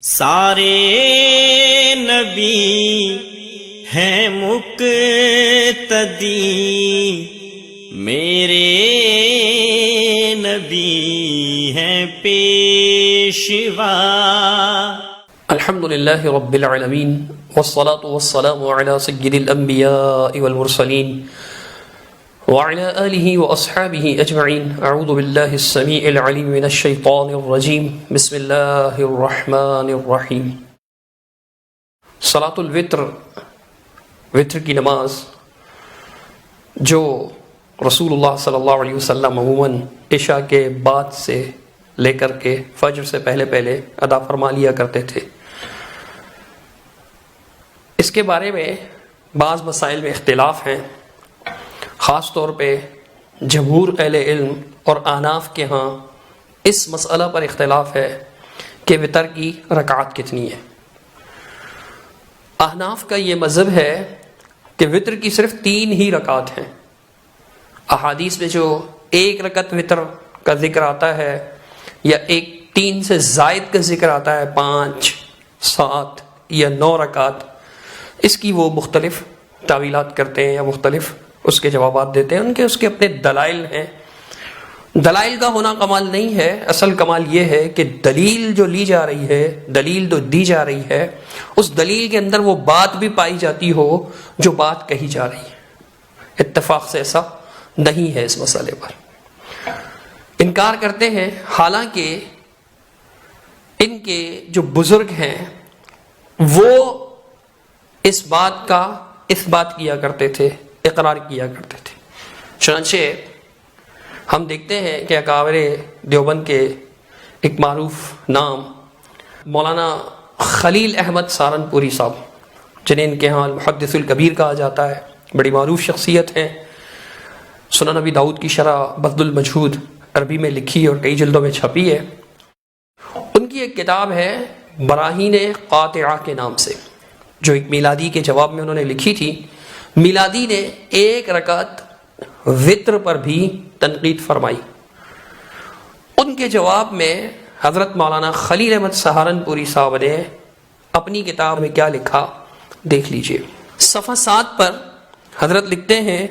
سارے نبی ہیں مقتدی، میرے نبی ہیں پیشوا۔ الحمدللہ رب العالمین والصلاة والسلام علی سید الانبیاء والمرسلین وعلى آلہ واصحابہ اجمعین۔ اعوذ باللہ السمیع العلیم من الشیطان الرجیم، بسم اللہ الرحمن الرحیم۔ صلاۃ الوتر، وتر کی نماز جو رسول اللہ صلی اللہ علیہ وسلم عموماً عشاء کے بعد سے لے کر کے فجر سے پہلے ادا فرما لیا کرتے تھے، اس کے بارے میں بعض مسائل میں اختلاف ہیں۔ خاص طور پہ جمہور اہل علم اور احناف کے ہاں اس مسئلہ پر اختلاف ہے کہ وتر کی رکعت کتنی ہے۔ احناف کا یہ مذہب ہے کہ وتر کی صرف 3 ہی رکعت ہیں۔ احادیث میں جو 1 رکعت وتر کا ذکر آتا ہے یا 3 سے زائد کا ذکر آتا ہے، 5، 7 یا 9 رکعت، اس کی وہ مختلف تعویلات کرتے ہیں یا مختلف اس کے جوابات دیتے ہیں۔ اس کے اپنے دلائل ہیں۔ دلائل کا ہونا کمال نہیں ہے، اصل کمال یہ ہے کہ دلیل جو لی جا رہی ہے، دلیل جو دی جا رہی ہے، اس دلیل کے اندر وہ بات بھی پائی جاتی ہو جو بات کہی جا رہی ہے۔ اتفاق سے ایسا نہیں ہے، اس مسئلے پر انکار کرتے ہیں، حالانکہ ان کے جو بزرگ ہیں وہ اس بات کا اثبات کیا کرتے تھے، اقرار کیا کرتے تھے۔ چنانچہ ہم دیکھتے ہیں کہ اکابر دیوبند کے ایک معروف نام مولانا خلیل احمد سہارنپوری صاحب، جنہیں ان کے ہاں المحدث الکبیر کہا جاتا ہے، بڑی معروف شخصیت ہیں۔ سنن نبی داؤد کی شرح بذل المجہود عربی میں لکھی اور کئی جلدوں میں چھپی ہے۔ ان کی ایک کتاب ہے براہین قاطعہ کے نام سے، جو ایک میلادی کے جواب میں انہوں نے لکھی تھی۔ میلادی نے 1 رکعت وتر پر بھی تنقید فرمائی۔ ان کے جواب میں حضرت مولانا خلیل احمد سہارنپوری صاحب نے اپنی کتاب میں کیا لکھا دیکھ لیجئے۔ صفحہ 7 پر حضرت لکھتے ہیں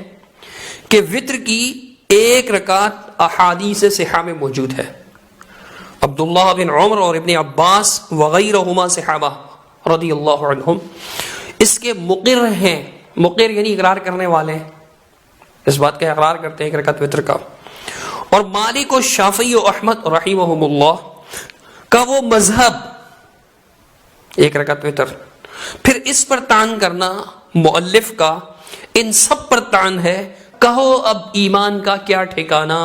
کہ وتر کی 1 رکعت احادیث صحیحہ میں موجود ہے۔ عبداللہ بن عمر اور ابن عباس وغیرہما صحابہ رضی اللہ عنہم اس کے مقر ہیں۔ مقر یعنی اقرار کرنے والے، اس بات کا اقرار کرتے ہیں 1 رکعت وتر کا۔ اور مالک و شافعی و احمد رحمہم اللہ کا وہ مذہب 1 رکعت وتر، پھر اس پر طعن کرنا مؤلف کا ان سب پر طعن ہے، کہو اب ایمان کا کیا ٹھکانہ۔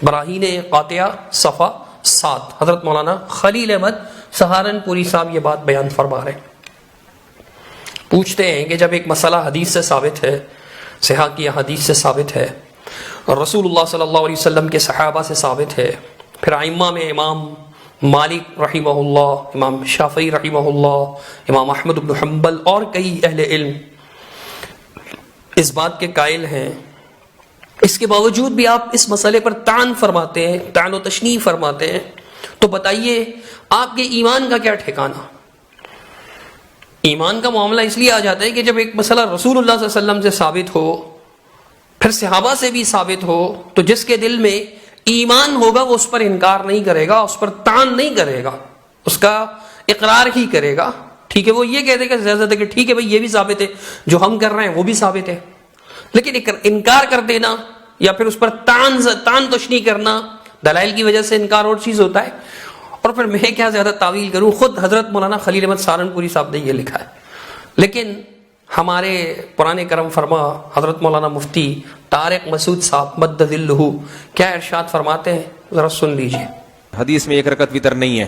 براہین قاطعہ صفحہ 7، حضرت مولانا خلیل احمد سہارنپوری صاحب یہ بات بیان فرما رہے ہیں۔ پوچھتے ہیں کہ جب ایک مسئلہ حدیث سے ثابت ہے، صحیحہ کی حدیث سے ثابت ہے، اور رسول اللہ صلی اللہ علیہ وسلم کے صحابہ سے ثابت ہے، پھر ائمہ میں امام مالک رحمہ اللہ، امام شافعی رحمہ اللہ، امام احمد بن حنبل اور کئی اہل علم اس بات کے قائل ہیں، اس کے باوجود بھی آپ اس مسئلے پر طعن فرماتے ہیں، طعن و تشنیع فرماتے ہیں، تو بتائیے آپ کے ایمان کا کیا ٹھکانہ۔ ایمان کا معاملہ اس لیے آ جاتا ہے کہ جب ایک مسئلہ رسول اللہ صلی اللہ علیہ وسلم سے ثابت ہو، پھر صحابہ سے بھی ثابت ہو، تو جس کے دل میں ایمان ہوگا وہ اس پر انکار نہیں کرے گا، اس پر طعن نہیں کرے گا، اس کا اقرار ہی کرے گا۔ ٹھیک ہے، وہ یہ کہتے کہ زیادہ کہ ٹھیک ہے بھائی یہ بھی ثابت ہے، جو ہم کر رہے ہیں وہ بھی ثابت ہے، لیکن انکار کر دینا یا پھر اس پر طعن تشنیع کرنا، دلائل کی وجہ سے انکار اور چیز ہوتا ہے۔ اور پھر میں کیا زیادہ تعویل کروں، خود حضرت مولانا خلیل احمد سہارنپوری صاحب نے یہ لکھا ہے، لیکن ہمارے قرآن کرم فرما حضرت مولانا مفتی طارق مسعود صاحب مد ظلہ کیا ارشاد فرماتے ہیں، ذرا سن لیجئے۔ حدیث میں 1 رکعت وتر نہیں ہے۔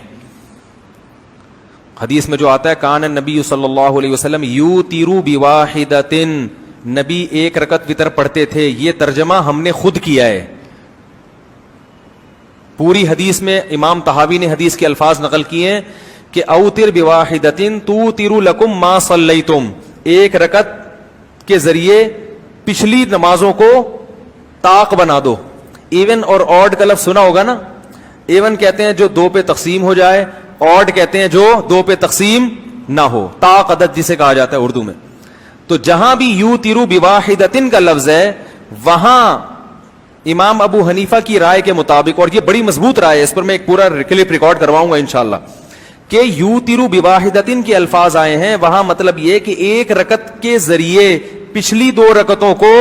حدیث میں جو آتا ہے کان النبی صلی اللہ علیہ وسلم یوتر بواحدۃ، نبی 1 رکعت وتر پڑھتے تھے، یہ ترجمہ ہم نے خود کیا ہے۔ پوری حدیث میں امام طحاوی نے حدیث کے الفاظ نقل کیے ہیں کہ اوتر بواحدۃ توتر لکم ما صلیتم، 1 رکعت کے ذریعے پچھلی نمازوں کو طاق بنا دو۔ ایون اور آڈ کا لفظ سنا ہوگا نا، ایون کہتے ہیں جو 2 پہ تقسیم ہو جائے آڈ کہتے ہیں جو 2 پہ تقسیم نہ ہو، طاق عدد جسے کہا جاتا ہے اردو میں. تو جہاں بھی یوتر بواحدۃ کا لفظ ہے وہاں امام ابو حنیفہ کی رائے کے مطابق، اور یہ بڑی مضبوط رائے ہے، اس پر میں ایک پورا کلپ ریکارڈ کرواؤں گا انشاءاللہ، کہ یوتر بواحدۃ کے الفاظ آئے ہیں وہاں مطلب یہ کہ ایک رکعت کے ذریعے پچھلی 2 رکعتوں کو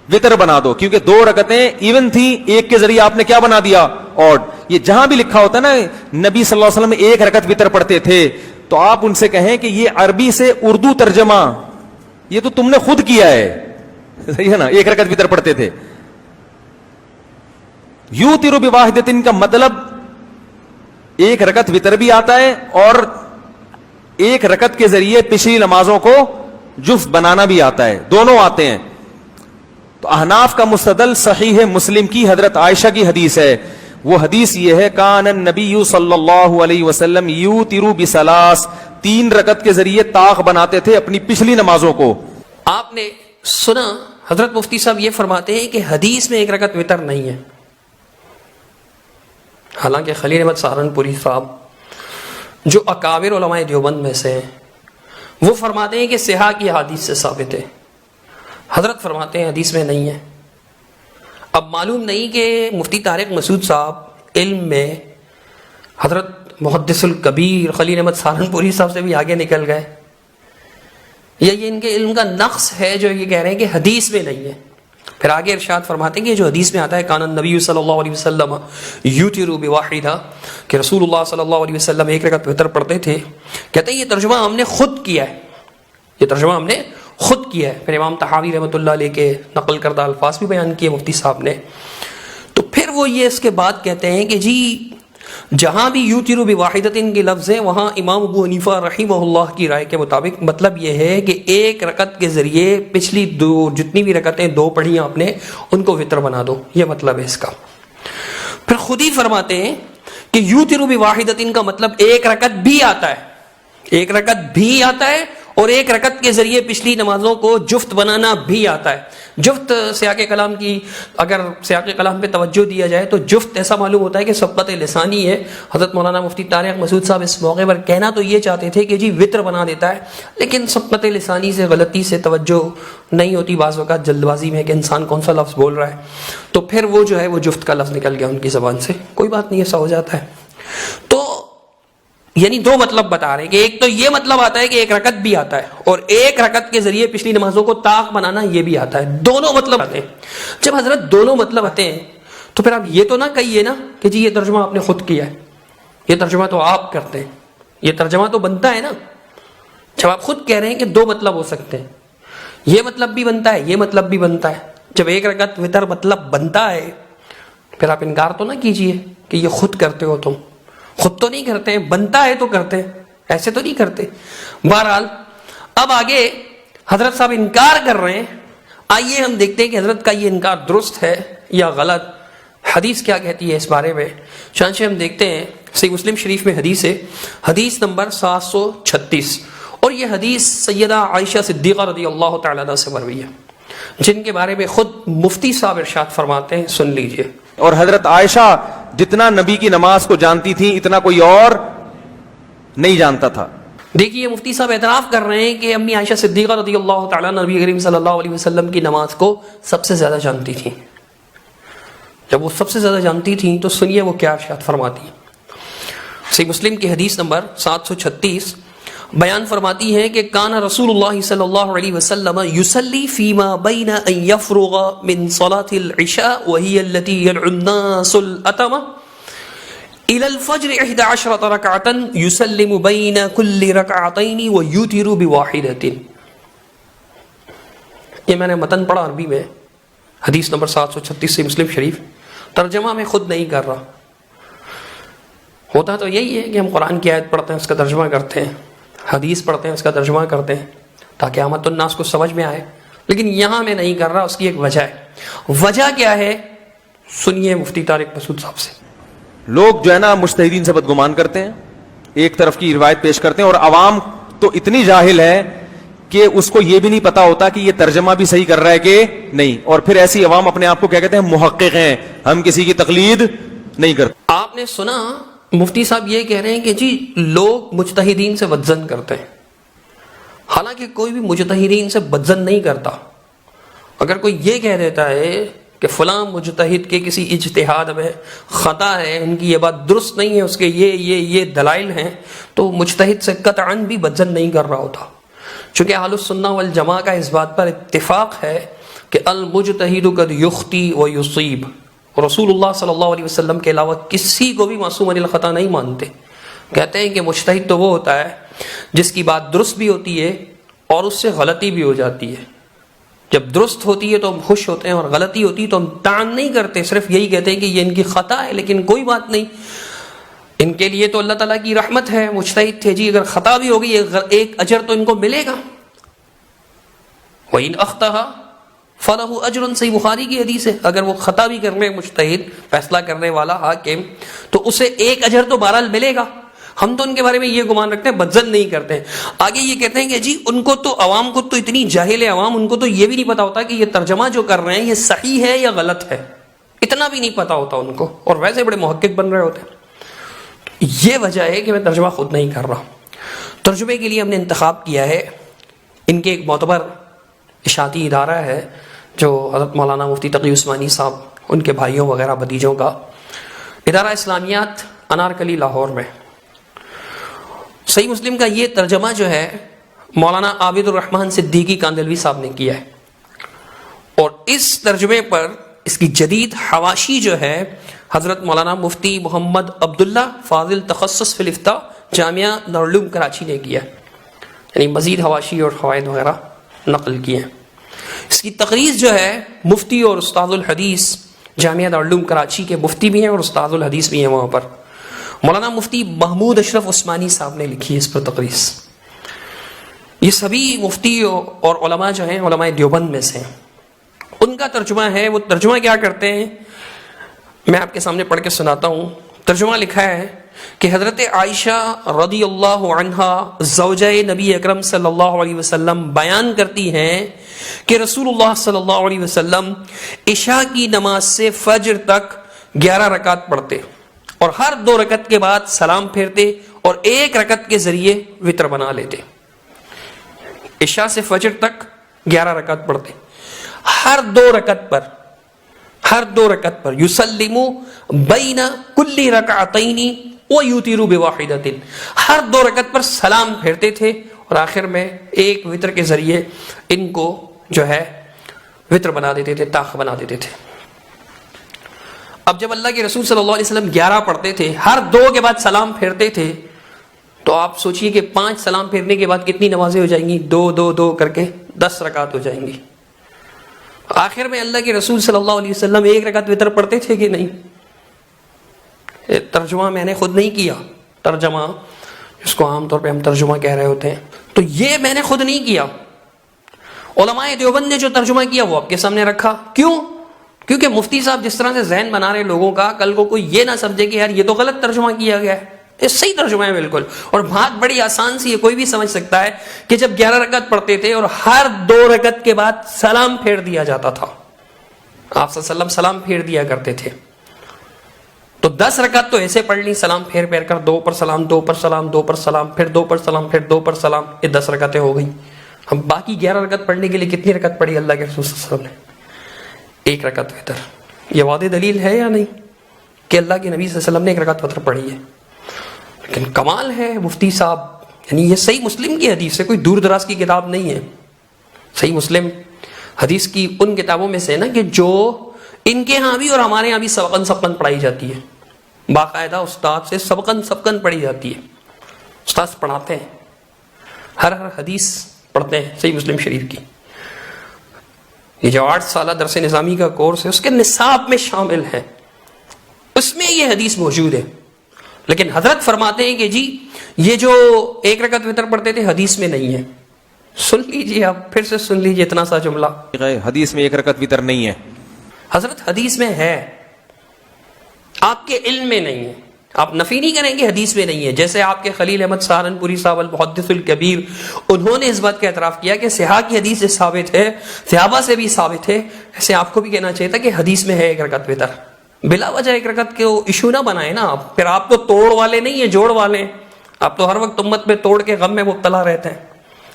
وتر بنا دو، کیونکہ 2 رکعتیں ایون تھی، ایک کے ذریعے آپ نے کیا بنا دیا؟ آڈ. یہ جہاں بھی لکھا ہوتا ہے نا نبی صلی اللہ علیہ وسلم 1 رکعت وتر پڑھتے تھے، تو آپ ان سے کہیں کہ یہ عربی سے اردو ترجمہ یہ تو تم نے خود کیا ہے، صحیح ہے نا، 1 رکعت وتر پڑھتے تھے. یوتر بواحدۃ کا مطلب 1 رکعت وتر بھی آتا ہے اور 1 رکعت کے ذریعے پچھلی نمازوں کو جفت بنانا بھی آتا ہے، دونوں آتے ہیں. تو احناف کا مستدل صحیح مسلم کی حضرت عائشہ کی حدیث ہے. وہ حدیث یہ ہے کان النبی صلی اللہ علیہ وسلم یوتر بثلاث، 3 رکعت کے ذریعے طاق بناتے تھے اپنی پچھلی نمازوں کو. آپ نے سنا حضرت مفتی صاحب یہ فرماتے ہیں کہ حدیث میں 1 رکعت وتر نہیں ہے، حالانکہ خلیل احمد سہارنپوری صاحب جو اکابر علماء دیوبند میں سے ہیں وہ فرماتے ہیں کہ صحاح کی حدیث سے ثابت ہے. حضرت فرماتے ہیں حدیث میں نہیں ہے. اب معلوم نہیں کہ مفتی طارق مسعود صاحب علم میں حضرت محدث الکبیر خلیل احمد سہارنپوری صاحب سے بھی آگے نکل گئے، یا یہ ان کے علم کا نقص ہے جو یہ کہہ رہے ہیں کہ حدیث میں نہیں ہے. پھر آگے ارشاد فرماتے ہیں کہ جو حدیث میں آتا ہے کان النبی صلی اللہ علیہ وسلم یوتر بواحدہ، کہ رسول اللہ صلی اللہ علیہ وسلم 1 رکعت وتر پڑھتے تھے، کہتے ہیں یہ ترجمہ ہم نے خود کیا ہے، یہ ترجمہ ہم نے خود کیا ہے. پھر امام طحاوی رحمۃ اللہ علیہ کے نقل کردہ الفاظ بھی بیان کیے مفتی صاحب نے. تو پھر وہ یہ اس کے بعد کہتے ہیں کہ جی جہاں بھی یوتر بواحدۃ کے لفظ ہیں وہاں امام ابو حنیفہ رحمہ اللہ کی رائے کے مطابق مطلب یہ ہے کہ 1 رکعت کے ذریعے پچھلی 2 جتنی بھی رکعتیں 2 پڑھی آپ نے ان کو وتر بنا دو، یہ مطلب ہے اس کا. پھر خود ہی فرماتے ہیں کہ یوتر بواحدۃ کا مطلب 1 رکعت بھی آتا ہے، 1 رکعت بھی آتا ہے اور 1 رکعت کے ذریعے پچھلی نمازوں کو جفت بنانا بھی آتا ہے. جفت سیاق کلام کی اگر سیاق کلام پہ توجہ دیا جائے تو جفت ایسا معلوم ہوتا ہے کہ سبقت لسانی ہے. حضرت مولانا مفتی طارق مسعود صاحب اس موقع پر کہنا تو یہ چاہتے تھے کہ جی وطر بنا دیتا ہے، لیکن سبقت لسانی سے غلطی سے توجہ نہیں ہوتی بعض اوقات جلد بازی میں کہ انسان کون سا لفظ بول رہا ہے، تو پھر وہ جو ہے وہ جفت کا لفظ نکل گیا ان کی زبان سے. کوئی بات نہیں، ایسا ہو جاتا ہے. تو یعنی 2 مطلب بتا رہے ہیں کہ ایک تو یہ مطلب آتا ہے کہ 1 رکعت بھی آتا ہے اور 1 رکعت کے ذریعے پچھلی نمازوں کو طاق بنانا یہ بھی آتا ہے. دونوں مطلب آتے ہیں. جب حضرت دونوں مطلب آتے ہیں تو پھر آپ یہ تو نہ کہیے نا کہ جی یہ ترجمہ آپ نے خود کیا ہے، یہ ترجمہ تو آپ کرتے ہیں، یہ ترجمہ تو بنتا ہے نا. جب آپ خود کہہ رہے ہیں کہ 2 مطلب ہو سکتے ہیں، یہ مطلب بھی بنتا ہے، یہ مطلب بھی بنتا ہے، جب 1 رکعت وتر مطلب بنتا ہے پھر آپ انکار تو نہ کیجئے کہ یہ خود کرتے ہو. تم خود تو نہیں کرتے ہیں، بنتا ہے تو کرتے ہیں، ایسے تو نہیں کرتے. بہرحال اب آگے حضرت صاحب انکار کر رہے ہیں. آئیے ہم دیکھتے ہیں کہ حضرت کا یہ انکار درست ہے یا غلط، حدیث کیا کہتی ہے اس بارے میں. چنانچہ ہم دیکھتے ہیں صحیح مسلم شریف میں حدیث ہے، حدیث نمبر 736، اور یہ حدیث سیدہ عائشہ صدیقہ رضی اللہ تعالیٰ عنہا سے مروی ہے، جن کے بارے میں خود مفتی صاحب ارشاد فرماتے ہیں، سن لیجئے. اور حضرت عائشہ جتنا نبی کی نماز کو جانتی تھی اتنا کوئی اور نہیں جانتا تھا. دیکھیے مفتی صاحب اعتراف کر رہے ہیں کہ امی عائشہ صدیقہ رضی اللہ تعالیٰ نبی کریم صلی اللہ علیہ وسلم کی نماز کو سب سے زیادہ جانتی تھیں. جب وہ سب سے زیادہ جانتی تھیں تو سنیے وہ کیا ارشاد فرماتی ہیں. صحیح مسلم کی حدیث نمبر 736 بیان فرماتی ہے کہ کان رسول اللہ صلی اللہ علیہ وسلم یصلی فیما بین ان یفرغ من صلاة العشاء وهي التي يدعو الناس الاتمة الى الفجر 11 ركعة يسلم بين كل ركعتين ويوتر بواحدة. یہ میں نے متن پڑھا عربی میں، حدیث نمبر 736 سے مسلم شریف. ترجمہ میں خود نہیں کر رہا، ہوتا تو یہی ہے کہ ہم قرآن کی آیت پڑھتے ہیں اس کا ترجمہ کرتے ہیں، حدیث پڑھتے ہیں اس کا ترجمہ کرتے ہیں تاکہ آمد الناس کو سمجھ میں آئے، لیکن یہاں میں نہیں کر رہا. اس کی ایک وجہ ہے. وجہ کیا ہے سنیے مفتی طارق مسعود صاحب سے. لوگ جو ہے نا مجتہدین سے بدگمان کرتے ہیں، ایک طرف کی روایت پیش کرتے ہیں، اور عوام تو اتنی جاہل ہے کہ اس کو یہ بھی نہیں پتا ہوتا کہ یہ ترجمہ بھی صحیح کر رہا ہے کہ نہیں. اور پھر ایسی عوام اپنے آپ کو کیا کہتے ہیں، محقق ہیں، ہم کسی کی تقلید نہیں کرتے. آپ نے سنا مفتی صاحب یہ کہہ رہے ہیں کہ جی لوگ مجتہدین سے بدظن کرتے ہیں، حالانکہ کوئی بھی مجتہدین سے بدظن نہیں کرتا۔ اگر کوئی یہ کہہ دیتا ہے کہ فلاں مجتہد کے کسی اجتہاد میں خطا ہے، ان کی یہ بات درست نہیں ہے، اس کے یہ دلائل ہیں، تو مجتہد سے قطعاً بھی بدظن نہیں کر رہا ہوتا، چونکہ اہل السنہ والجماعہ کا اس بات پر اتفاق ہے کہ المجتہد قد یخطی و یصیب، رسول اللہ صلی اللہ علیہ وسلم کے علاوہ کسی کو بھی معصوم عن الخطا نہیں مانتے۔ کہتے ہیں کہ مجتہد تو وہ ہوتا ہے جس کی بات درست بھی ہوتی ہے اور اس سے غلطی بھی ہو جاتی ہے۔ جب درست ہوتی ہے تو ہم خوش ہوتے ہیں اور غلطی ہوتی ہے تو ہم تعان نہیں کرتے، صرف یہی کہتے ہیں کہ یہ ان کی خطا ہے، لیکن کوئی بات نہیں، ان کے لیے تو اللہ تعالیٰ کی رحمت ہے، مجتہد تھے جی، اگر خطا بھی ہوگی ایک اجر تو ان کو ملے گا۔ وَإِنْ أَخْطَأَ فَلَهُ أَجْرٌ، صحیح بخاری کی حدیث ہے، اگر وہ خطا بھی کرنے مجتہد، فیصلہ کرنے والا حاکم، تو اسے ایک اجر تو بہرحال ملے گا۔ ہم تو ان کے بارے میں یہ گمان رکھتے ہیں، بدظن نہیں کرتے ہیں۔ آگے یہ کہتے ہیں کہ جی ان کو تو عوام کو تو اتنی جاہل ہے عوام، ان کو تو یہ بھی نہیں پتا ہوتا کہ یہ ترجمہ جو کر رہے ہیں یہ صحیح ہے یا غلط ہے، اتنا بھی نہیں پتا ہوتا ان کو، اور ویسے بڑے محقق بن رہے ہوتے ہیں۔ یہ وجہ ہے کہ میں ترجمہ خود نہیں کر رہا۔ ترجمے کے لیے ہم نے انتخاب کیا ہے، ان کے ایک معتبر اشاعتی ادارہ ہے جو حضرت مولانا مفتی تقی عثمانی صاحب ان کے بھائیوں وغیرہ بھتیجوں کا ادارہ اسلامیات انارکلی لاہور میں۔ صحیح مسلم کا یہ ترجمہ جو ہے مولانا عابد الرحمن صدیقی کاندلوی صاحب نے کیا ہے، اور اس ترجمے پر اس کی جدید حواشی جو ہے حضرت مولانا مفتی محمد عبداللہ فاضل تخصص فی الافتاء جامعہ دارالعلوم کراچی نے کیا ہے، یعنی مزید حواشی اور فوائد وغیرہ نقل کیے ہیں۔ اس کی تقریر جو ہے مفتی اور استاد الحدیث جامعہ دارالعلوم کراچی کے مفتی بھی ہیں اور استاد الحدیث بھی ہیں وہاں پر، مولانا مفتی محمود اشرف عثمانی صاحب نے لکھی ہے اس پر تقریر۔ یہ سبھی مفتی اور علماء جو ہیں علماء دیوبند میں سے ہیں، ان کا ترجمہ ہے۔ وہ ترجمہ کیا کرتے ہیں میں آپ کے سامنے پڑھ کے سناتا ہوں۔ ترجمہ لکھا ہے کہ حضرت عائشہ رضی اللہ عنہا زوجہ نبی اکرم صلی اللہ علیہ وسلم بیان کرتی ہیں کہ رسول اللہ صلی اللہ علیہ وسلم عشاء کی نماز سے فجر تک 11 رکعت پڑھتے اور ہر 2 رکعت کے بعد سلام پھیرتے اور 1 رکعت کے ذریعے وتر بنا لیتے۔ عشاء سے فجر تک 11 رکعت پڑھتے، ہر 2 رکعت پر یسلم بین کل رکعتین ویوتر بواحدۃ، ہر 2 رکعت پر سلام پھیرتے تھے اور آخر میں 1 وتر کے ذریعے ان کو جو ہے وتر بنا دیتے تھے، طاق بنا دیتے تھے۔ اب جب اللہ کے رسول صلی اللہ علیہ وسلم 11 پڑھتے تھے، ہر 2 کے بعد سلام پھیرتے تھے، تو آپ سوچئے کہ 5 سلام پھیرنے کے بعد کتنی نمازیں ہو جائیں گی؟ 2 2 2 کر کے 10 رکعت ہو جائیں گی۔ آخر میں اللہ کے رسول صلی اللہ علیہ وسلم 1 رکعت وتر پڑھتے تھے کہ نہیں؟ ترجمہ میں نے خود نہیں کیا، ترجمہ جس کو عام طور پہ ہم ترجمہ کہہ رہے ہوتے ہیں، تو یہ میں نے خود نہیں کیا، علماء دیوبند نے جو ترجمہ کیا وہ آپ کے سامنے رکھا۔ کیوں؟ کیونکہ مفتی صاحب جس طرح سے ذہن بنا رہے لوگوں کا، کل کو کوئی یہ نہ سمجھے کہ یار یہ تو غلط ترجمہ کیا گیا ہے، یہ صحیح ترجمہ ہے بالکل، اور بات بڑی آسان سی ہے، کوئی بھی سمجھ سکتا ہے کہ جب 11 رکعت پڑھتے تھے اور ہر 2 رکعت کے بعد سلام پھیر دیا جاتا تھا، آپ صلی اللہ علیہ وسلم سلام پھیر دیا کرتے تھے، تو 10 رکعت تو ایسے پڑھ لی سلام پھیر پھیر کر، 2 پر سلام 2 پر سلام 2 پر سلام، پھر 2 پر سلام، پھر 2 پر سلام، یہ 10 رکعتیں ہو گئیں۔ ہم باقی 11 رکعت پڑھنے کے لیے کتنی رکعت پڑھی اللہ کے رسول صلی اللہ علیہ وسلم نے؟ 1 رکعت وتر۔ یہ واضح دلیل ہے یا نہیں کہ اللہ کے نبی صلی اللہ علیہ وسلم نے 1 رکعت وتر پڑھی ہے؟ لیکن کمال ہے مفتی صاحب، یعنی یہ صحیح مسلم کی حدیث ہے، کوئی دور دراز کی کتاب نہیں ہے۔ صحیح مسلم حدیث کی ان کتابوں میں سے ہے نا کہ جو ان کے ہاں بھی اور ہمارے ہاں بھی سبقن پڑھائی جاتی ہے، باقاعدہ استاد سے سبقن پڑھی جاتی ہے، استاد پڑھاتے ہیں، ہر حدیث پڑھتے ہیں صحیح مسلم شریف کی۔ یہ جو 8 سالہ درس نظامی کا کورس ہے اس کے نصاب میں شامل ہے، اس میں یہ حدیث موجود ہے، لیکن حضرت فرماتے ہیں کہ جی یہ جو 1 رکعت وتر پڑھتے تھے حدیث میں نہیں ہے۔ سن لیجیے، آپ پھر سے سن لیجیے اتنا سا جملہ، حدیث میں 1 رکعت وتر نہیں ہے۔ حضرت حدیث میں ہے، آپ کے علم میں نہیں ہے، آپ نفی نہیں کریں گے حدیث میں نہیں ہے۔ جیسے آپ کے خلیل احمد سہارنپوری صاحب المحدث الکبیر، انہوں نے اس بات کا اعتراف کیا کہ صحاح کی حدیث سے ثابت ہے، صحابہ سے بھی ثابت ہے، ایسے آپ کو بھی کہنا چاہیے تھا کہ حدیث میں ہے 1 رکعت وتر۔ بلا وجہ ایک رکعت کو ایشو نہ بنائے نا آپ. پھر آپ تو توڑ والے نہیں ہیں، جوڑ والے ہیں. آپ تو ہر وقت امت میں توڑ کے غم میں مبتلا رہتے ہیں.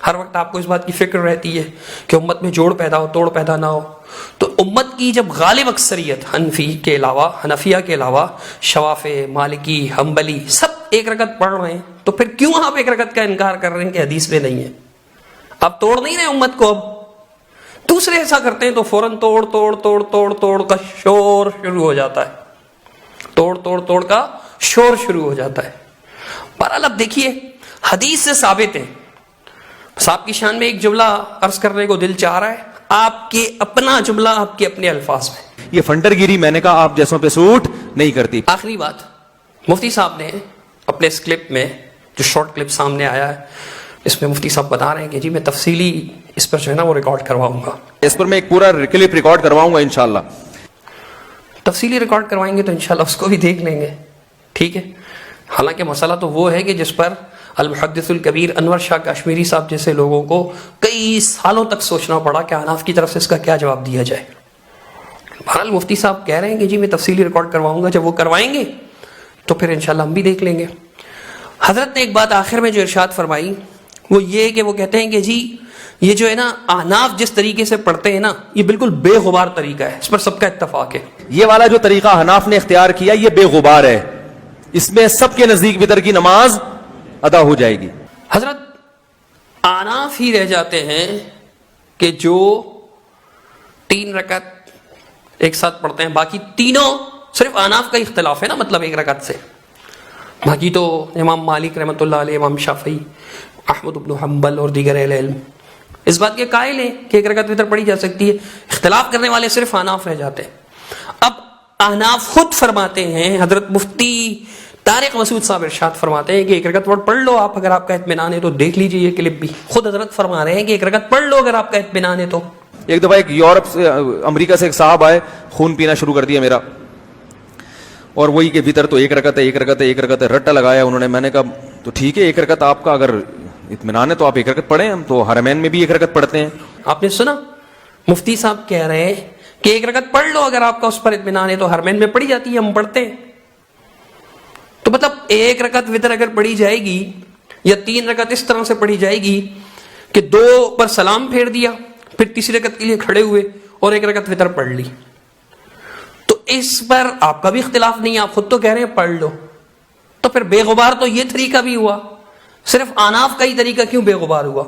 ہر وقت آپ کو اس بات کی فکر رہتی ہے کہ امت میں جوڑ پیدا ہو، توڑ پیدا نہ ہو. تو امت کی جب غالب اکثریت حنفیہ کے علاوہ شوافی، مالکی، حنبلی سب ایک رکعت پڑھ رہے ہیں، تو پھر کیوں آپ ایک رکعت کا انکار کر رہے ہیں کہ حدیث میں نہیں ہے؟ آپ توڑ نہیں رہے امت کو. اب دوسرے ایسا کرتے ہیں تو فوراً توڑ توڑ توڑ توڑ توڑ کا شور شروع ہو جاتا ہے. توڑ توڑ توڑ کا شور شروع ہو جاتا ہے. بہرحال اب دیکھیے حدیث سے ثابت ہے. صاحب کی شان میں ایک جملہ عرض کرنے کو دل چاہ رہا ہے، آپ کے اپنا جملہ، آپ کے اپنے الفاظ میں. یہ فنڈر گیری میں نے کہا آپ جیسوں پہ سوٹ نہیں کرتی. آخری بات، مفتی صاحب نے اپنے اس کلپ میں جو شارٹ کلپ سامنے آیا ہے، اس میں مفتی صاحب بتا رہے ہیں کہ جی میں تفصیلی اس پر جو ہے نا وہ ریکارڈ کرواؤں گا. اس پر میں ایک پورا کلپ ریکارڈ کرواؤں گا انشاءاللہ. تفصیلی ریکارڈ کروائیں گے تو انشاءاللہ اس کو بھی دیکھ لیں گے. ٹھیک ہے. حالانکہ مسئلہ تو وہ ہے کہ جس پر المحدث الکبیر انور شاہ کشمیری صاحب جیسے لوگوں کو کئی سالوں تک سوچنا پڑا کہ احناف کی طرف سے اس کا کیا جواب دیا جائے. بہرحال مفتی صاحب کہہ رہے ہیں کہ جی میں تفصیلی ریکارڈ کرواؤں گا. جب وہ کروائیں گے تو پھر انشاءاللہ ہم بھی دیکھ لیں گے. حضرت نے ایک بات آخر میں جو ارشاد فرمائی وہ یہ کہ وہ کہتے ہیں کہ جی یہ جو ہے نا احناف جس طریقے سے پڑھتے ہیں نا یہ بالکل بے غبار طریقہ ہے، اس پر سب کا اتفاق ہے. یہ والا جو طریقہ حناف نے اختیار کیا یہ بے غبار ہے، اس میں سب کے نزدیک وتر کی نماز ادا ہو جائے گی. حضرت احناف ہی رہ جاتے ہیں کہ جو 3 رکعت ایک ساتھ پڑھتے ہیں. باقی تینوں صرف احناف کا اختلاف ہے نا، مطلب ایک رکعت سے. باقی تو امام مالک رحمۃ اللہ علیہ، امام شافعی، احمد بن حنبل اور دیگر اہل علم اس بات کے قائل ہیں کہ ایک رکعت وتر پڑھی جا سکتی ہے. اختلاف کرنے والے صرف احناف رہ جاتے ہیں. اب احناف خود فرماتے ہیں، حضرت مفتی طارق مسعود صاحب ارشاد فرماتے ہیں کہ ایک رکعت پڑھ لو آپ، اگر آپ کا اطمینان ہے تو دیکھ لیجئے یہ کلپ بھی. خود حضرت فرما رہے ہیں کہ ایک رکعت پڑھ لو اگر آپ کا اطمینان ہے تو. ایک دفعہ ایک یورپ سے امریکہ سے ایک صاحب آئے، خون پینا شروع کر دیا میرا، اور وہی کہ وتر تو ایک رکعت ہے ایک رکعت ہے ایک رکعت ہے، رٹا لگایا انہوں نے. میں نے کہا تو ٹھیک ہے ایک رکعت آپ کا اگر اطمینان ہے تو آپ ایک رکعت پڑھیں، ہم تو حرمین میں بھی ایک رکعت پڑھتے ہیں. آپ نے سنا مفتی صاحب کہہ رہے ہیں کہ ایک رکعت پڑھ لو اگر آپ کا اس پر اطمینان ہے تو حرمین میں پڑھی جاتی ہے، ہم پڑھتے ہیں. تو مطلب ایک رکعت وتر اگر پڑھی جائے گی یا 3 رکعت اس طرح سے پڑھی جائے گی کہ 2 پر سلام پھیر دیا، پھر تیسری رکعت کے لیے کھڑے ہوئے اور ایک رکعت وتر پڑھ لی، تو اس پر آپ کا بھی اختلاف نہیں ہے، آپ خود تو کہہ رہے ہیں پڑھ لو. تو پھر بے غبار تو یہ طریقہ بھی ہوا، صرف احناف کا ہی طریقہ کیوں بے غبار ہوا؟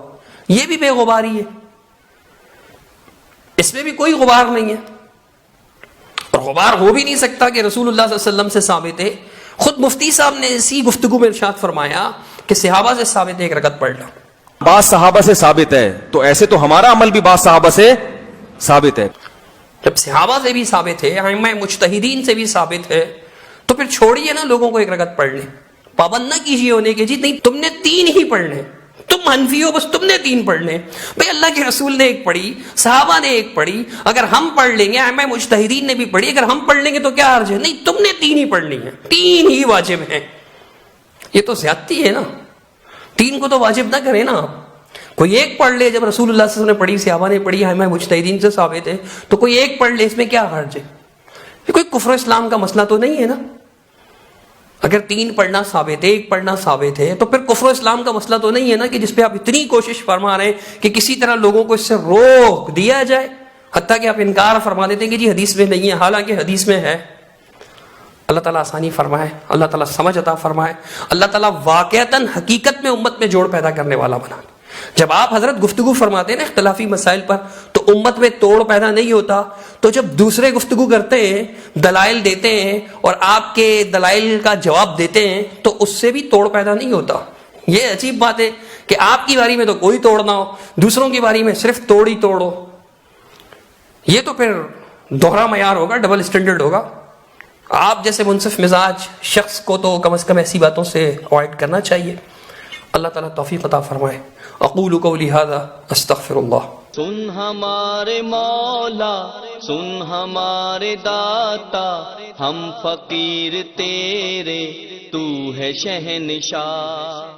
یہ بھی بے غبار ہی ہے، اس میں بھی کوئی غبار نہیں ہے. اور غبار ہو بھی نہیں سکتا کہ رسول اللہ صلی اللہ علیہ وسلم سے ثابت ہے. خود مفتی صاحب نے اسی گفتگو میں ارشاد فرمایا کہ صحابہ سے ثابت ہے ایک رکعت پڑھ لو. بعض صحابہ سے ثابت ہے تو ایسے تو ہمارا عمل بھی بعض صحابہ سے ثابت ہے. جب صحابہ سے بھی ثابت ہے، ائمہ مجتہدین سے بھی ثابت ہے، تو پھر چھوڑیے نا لوگوں کو ایک رکعت پڑھ لیں. پابند نہ کیجیے ہونے کے جی نہیں تم نے 3 ہی پڑھنے، تم حنفی ہو بس تم نے 3 پڑھنے. بھائی اللہ کے رسول نے ایک پڑھی، صحابہ نے ایک پڑھی، اگر ہم پڑھ لیں گے، ائمہ مجتہدین نے بھی پڑھی، اگر ہم پڑھ لیں گے تو کیا حرج ہے؟ نہیں تم نے 3 ہی پڑھنی ہے، 3 ہی واجب ہیں. یہ تو زیادتی ہے نا، 3 کو تو واجب نہ کریں نا آپ. کوئی ایک پڑھ لے، جب رسول اللہ صلی اللہ علیہ وسلم نے پڑھی، صحابہ نے پڑھی، ائمہ مجتہدین سے ثابت ہے، تو کوئی ایک پڑھ لے، اس میں کیا حرج ہے؟ یہ کوئی کفر اسلام کا مسئلہ تو نہیں ہے نا. اگر 3 پڑھنا ثابت ہے، 1 پڑھنا ثابت ہے، تو پھر کفر اسلام کا مسئلہ تو نہیں ہے نا کہ جس پہ آپ اتنی کوشش فرما رہے ہیں کہ کسی طرح لوگوں کو اس سے روک دیا جائے، حتیٰ کہ آپ انکار فرما دیتے ہیں کہ جی حدیث میں نہیں ہے، حالانکہ حدیث میں ہے. اللہ تعالیٰ آسانی فرمائے، اللہ تعالیٰ سمجھ عطا فرمائے، اللہ تعالیٰ واقعتاً حقیقت میں امت میں جوڑ پیدا کرنے والا بنا. جب آپ حضرت گفتگو فرماتے ہیں نا اختلافی مسائل پر تو امت میں توڑ پیدا نہیں ہوتا، تو جب دوسرے گفتگو کرتے ہیں، دلائل دیتے ہیں اور آپ کے دلائل کا جواب دیتے ہیں تو اس سے بھی توڑ پیدا نہیں ہوتا. یہ عجیب بات ہے کہ آپ کی باری میں تو کوئی توڑ نہ ہو، دوسروں کی باری میں صرف توڑ ہی توڑ ہو. یہ تو پھر دوہرا معیار ہوگا، ڈبل اسٹینڈرڈ ہوگا. آپ جیسے منصف مزاج شخص کو تو کم از کم ایسی باتوں سے اوائڈ کرنا چاہیے. اللہ تعالیٰ توفیق عطا فرمائے. اقول قولی ھذا استغفر اللہ. سن ہمارے مولا، سن ہمارے داتا، ہم فقیر تیرے، تو ہے شہنشاہ.